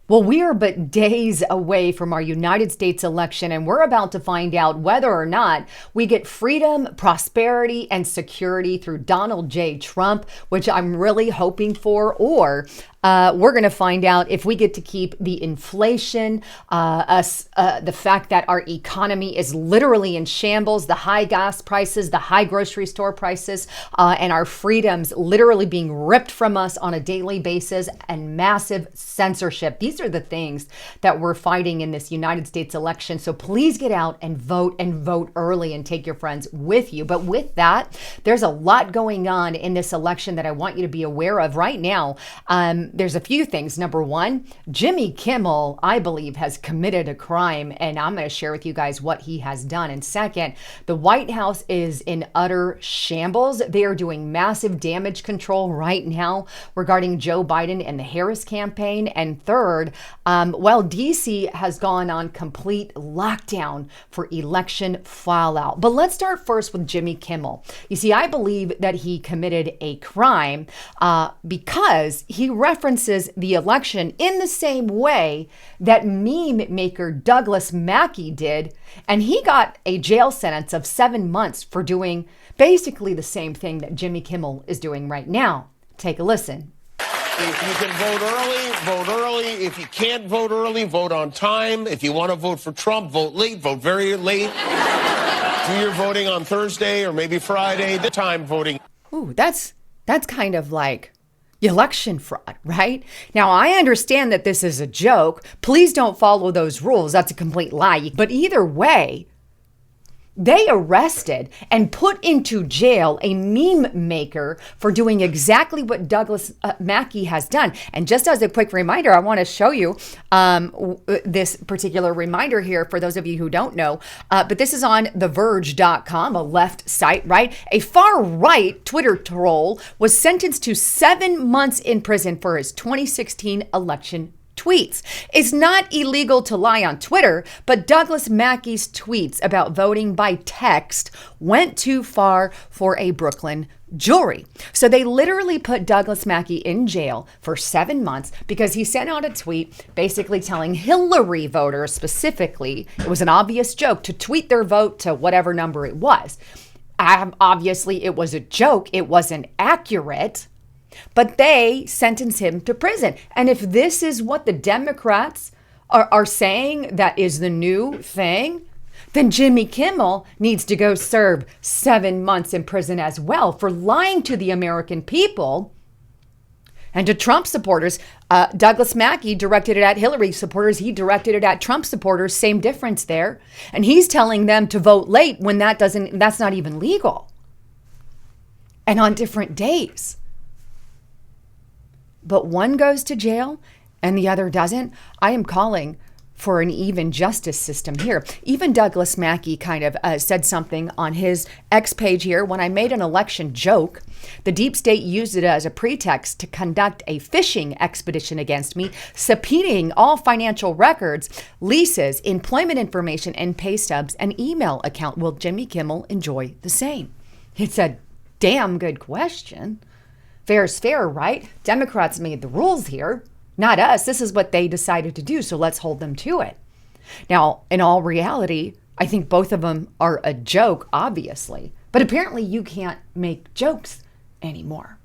Well, we are but days away from our United States election, and we're about to find out whether or not we get freedom, prosperity, and security through Donald J. Trump, which I'm really hoping for, or we're going to find out if we get to keep the inflation, the fact that our economy is literally in shambles, the high gas prices, the high grocery store prices, and our freedoms literally being ripped from us on a daily basis, and massive censorship. These are the things that we're fighting in this United States election. So please get out and vote early and take your friends with you. But with that, there's a lot going on in this election that I want you to be aware of right now. There's a few things. Number one, Jimmy Kimmel, I believe, has committed a crime, and I'm going to share with you guys what he has done. And second, the White House is in utter shambles. They are doing massive damage control right now regarding Joe Biden and the Harris campaign. And third, DC has gone on complete lockdown for election fallout. But let's start first with Jimmy Kimmel. You see, I believe that he committed a crime because he references the election in the same way that meme maker Douglas Mackey did, and he got a jail sentence of 7 months for doing basically the same thing that Jimmy Kimmel is doing right now. Take a listen. If you can vote early, vote early. If you can't vote early, vote on time. If you want to vote for Trump, vote late, vote very late. Do your voting on Thursday or maybe Friday, the time voting. Ooh, that's kind of like election fraud, right? Now, I understand that this is a joke. Please don't follow those rules. That's a complete lie. But either way, they arrested and put into jail a meme maker for doing exactly what Douglas Mackey has done. And just as a quick reminder, I want to show you this particular reminder here for those of you who don't know. But this is on TheVerge.com, a left site, right? A far-right Twitter troll was sentenced to 7 months in prison for his 2016 election tweets. It's not illegal to lie on Twitter, but Douglas Mackey's tweets about voting by text went too far for a Brooklyn jury. So they literally put Douglas Mackey in jail for 7 months because he sent out a tweet basically telling Hillary voters specifically, it was an obvious joke, to tweet their vote to whatever number it was. Obviously, it was a joke. It wasn't accurate. But they sentence him to prison. And if this is what the Democrats are saying that is the new thing, then Jimmy Kimmel needs to go serve 7 months in prison as well for lying to the American people. And to Trump supporters, Douglas Mackey directed it at Hillary supporters. He directed it at Trump supporters. Same difference there. And he's telling them to vote late when that's not even legal. And on different days. But one goes to jail and the other doesn't. I am calling for an even justice system here. Even Douglas Mackey kind of said something on his X page here. When I made an election joke, the deep state used it as a pretext to conduct a fishing expedition against me, subpoenaing all financial records, leases, employment information, and pay stubs, and email account. Will Jimmy Kimmel enjoy the same? It's a damn good question. Fair's fair, right? Democrats made the rules here, not us. This is what they decided to do, so let's hold them to it. Now, in all reality, I think both of them are a joke, obviously. But apparently you can't make jokes anymore,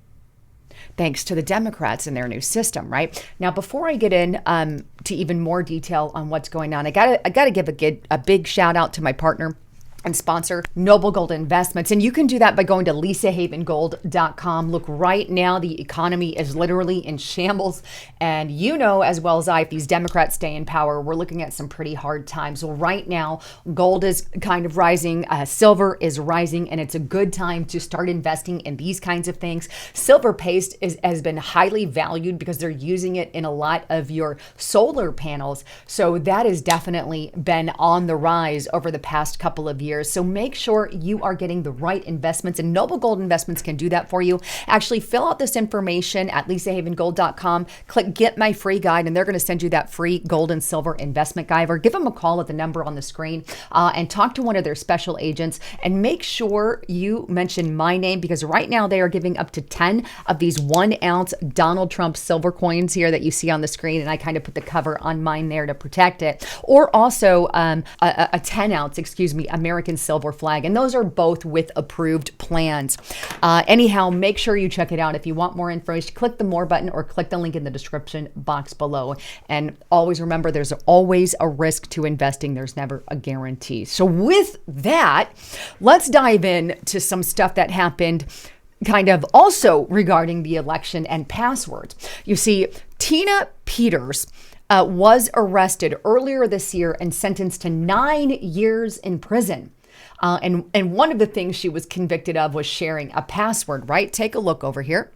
thanks to the Democrats and their new system, right? Now, before I get in to even more detail on what's going on, I gotta give a big shout out to my partner and sponsor, Noble Gold Investments. And you can do that by going to lisahavengold.com. Look, right now, the economy is literally in shambles. And you know as well as I, if these Democrats stay in power, we're looking at some pretty hard times. Well, right now, gold is kind of rising, silver is rising, and it's a good time to start investing in these kinds of things. Silver paste has been highly valued because they're using it in a lot of your solar panels. So that has definitely been on the rise over the past couple of years. years. So make sure you are getting the right investments, and Noble Gold Investments can do that for you. Actually, fill out this information at lisahavengold.com, click Get My Free Guide, and they're going to send you that free gold and silver investment guide, or give them a call at the number on the screen and talk to one of their special agents, and make sure you mention my name, because right now they are giving up to 10 of these 1 ounce Donald Trump silver coins here that you see on the screen, and I kind of put the cover on mine there to protect it, or also a 10 ounce, American silver flag, and those are both with approved plans. Anyhow, make sure you check it out. If you want more information, click the more button or click the link in the description box below. And always remember, there's always a risk to investing. There's never a guarantee. So with that, let's dive in to some stuff that happened kind of also regarding the election and passwords. You see, Tina Peters was arrested earlier this year and sentenced to 9 years in prison. And one of the things she was convicted of was sharing a password, right? Take a look over here.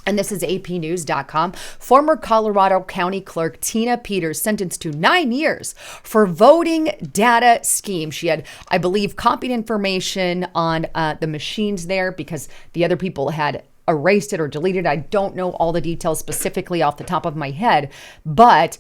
And this is apnews.com. Former Colorado County Clerk Tina Peters sentenced to 9 years for voting data scheme. She had, I believe, copied information on the machines there because the other people had erased it or deleted it. I don't know all the details specifically off the top of my head, but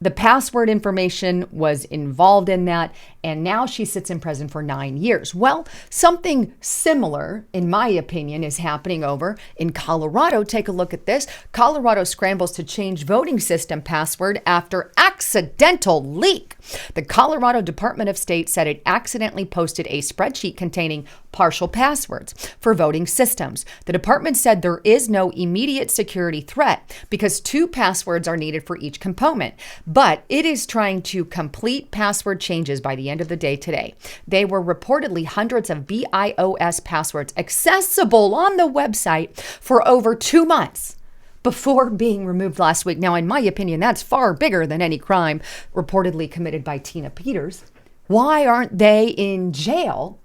the password information was involved in that, and now she sits in prison for 9 years. Well, something similar, in my opinion, is happening over in Colorado. Take a look at this. Colorado scrambles to change voting system password after accidental leak. The Colorado Department of State said it accidentally posted a spreadsheet containing partial passwords for voting systems. The department said there is no immediate security threat because 2 passwords are needed for each component, but it is trying to complete password changes by the end of the day today. They were reportedly hundreds of BIOS passwords accessible on the website for over 2 months before being removed last week. Now, in my opinion, that's far bigger than any crime reportedly committed by Tina Peters. Why aren't they in jail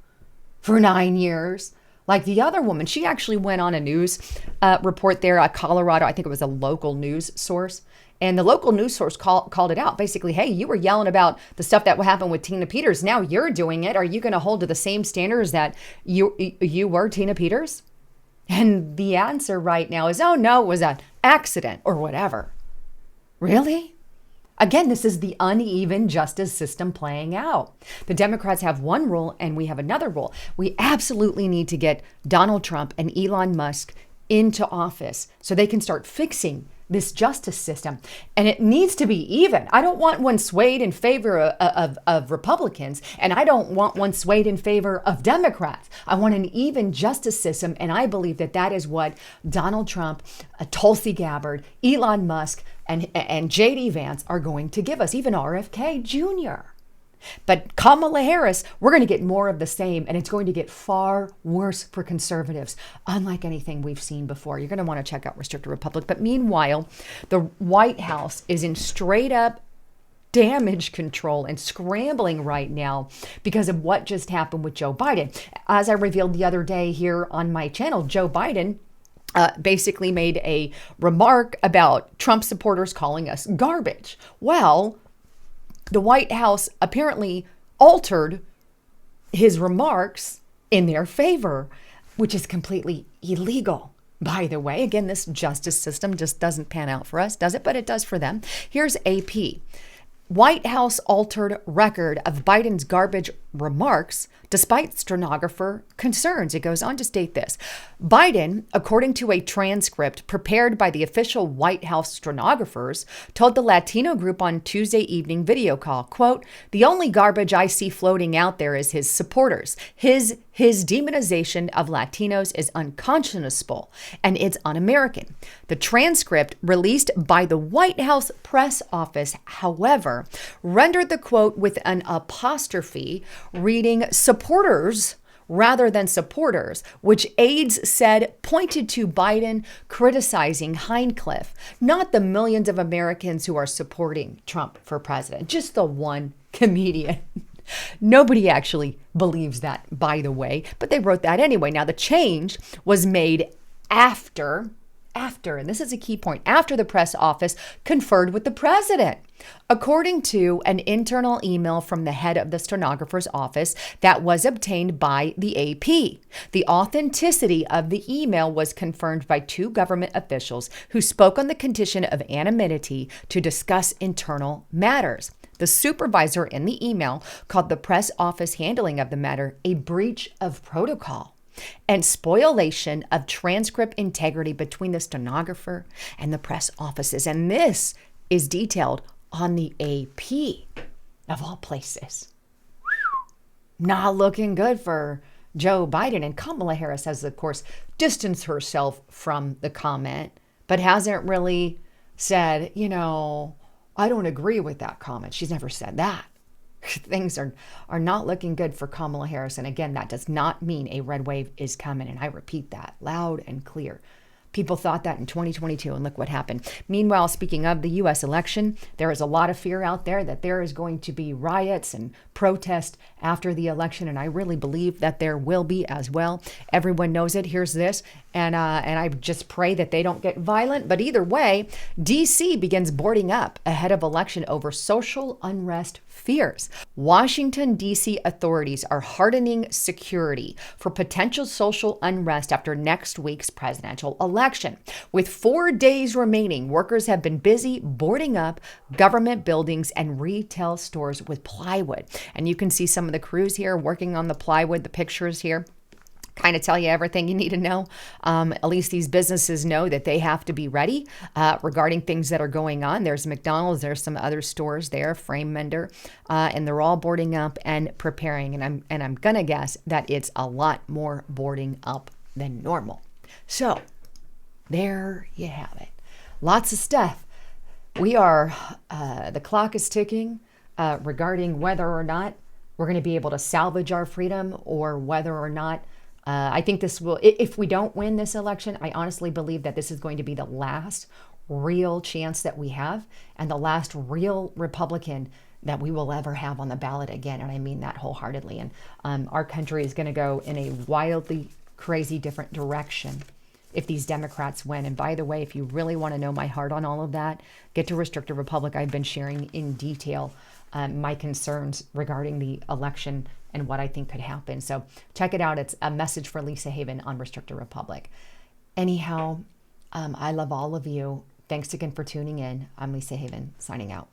for 9 years like the other woman? She actually went on a news report there, Colorado. I think it was a local news source. And the local news source called it out. Basically, hey, you were yelling about the stuff that happened with Tina Peters. Now you're doing it. Are you going to hold to the same standards that you were Tina Peters? And the answer right now is, oh, no, it was an accident or whatever. Really? Again, this is the uneven justice system playing out. The Democrats have one rule and we have another rule. We absolutely need to get Donald Trump and Elon Musk into office so they can start fixing this justice system. And it needs to be even. I don't want one swayed in favor of Republicans, and I don't want one swayed in favor of Democrats. I want an even justice system, and I believe that that is what Donald Trump, Tulsi Gabbard, Elon Musk, and J.D. Vance are going to give us, even RFK Jr. But Kamala Harris, we're going to get more of the same, and it's going to get far worse for conservatives, unlike anything we've seen before. You're going to want to check out Restricted Republic. But meanwhile, the White House is in straight up damage control and scrambling right now because of what just happened with Joe Biden. As I revealed the other day here on my channel, Joe Biden basically made a remark about Trump supporters calling us garbage. Well, the White House apparently altered his remarks in their favor, which is completely illegal. By the way, again, this justice system just doesn't pan out for us, does it? But it does for them. Here's AP. White House altered record of Biden's garbage remarks despite stenographer concerns. It goes on to state this. Biden, according to a transcript prepared by the official White House stenographers, told the Latino group on Tuesday evening video call, quote, "The only garbage I see floating out there is his supporters. His demonization of Latinos is unconscionable and it's un-American." The transcript released by the White House press office, however, rendered the quote with an apostrophe, reading supporters rather than supporters, which aides said pointed to Biden criticizing Hinecliffe, not the millions of Americans who are supporting Trump for president, just the one comedian. Nobody actually believes that, by the way, but they wrote that anyway. Now, the change was made after, and this is a key point, after the press office conferred with the president. According to an internal email from the head of the stenographer's office that was obtained by the AP, the authenticity of the email was confirmed by two government officials who spoke on the condition of anonymity to discuss internal matters. The supervisor in the email called the press office handling of the matter a breach of protocol and spoliation of transcript integrity between the stenographer and the press offices. And this is detailed on the AP, of all places. Not looking good for Joe Biden. And Kamala Harris has, of course, distanced herself from the comment, but hasn't really said, I don't agree with that comment. She's never said that. Things are not looking good for Kamala Harris. And again, that does not mean a red wave is coming. And I repeat that loud and clear. People thought that in 2022, and look what happened. Meanwhile, speaking of the U.S. election, there is a lot of fear out there that there is going to be riots and protests after the election, and I really believe that there will be as well. Everyone knows it. Here's this, and I just pray that they don't get violent. But either way, D.C. begins boarding up ahead of election over social unrest fears. Washington, D.C. authorities are hardening security for potential social unrest after next week's presidential election. With 4 days remaining, workers have been busy boarding up government buildings and retail stores with plywood. And you can see some of the crews here working on the plywood, the pictures here. Kind of tell you everything you need to know. At least these businesses know that they have to be ready regarding things that are going on. There's McDonald's, there's some other stores there, Frame Mender, and they're all boarding up and preparing. And I'm gonna guess that it's a lot more boarding up than normal. So there you have it. Lots of stuff. The clock is ticking regarding whether or not we're going to be able to salvage our freedom or whether or not I think this will, if we don't win this election, I honestly believe that this is going to be the last real chance that we have and the last real Republican that we will ever have on the ballot again. And I mean that wholeheartedly. And our country is going to go in a wildly crazy different direction if these Democrats win. And by the way, if you really want to know my heart on all of that, get to Restricted Republic. I've been sharing in detail my concerns regarding the election and what I think could happen. So check it out. It's a message for Lisa Haven on Restricted Republic. Anyhow, I love all of you. Thanks again for tuning in. I'm Lisa Haven, signing out.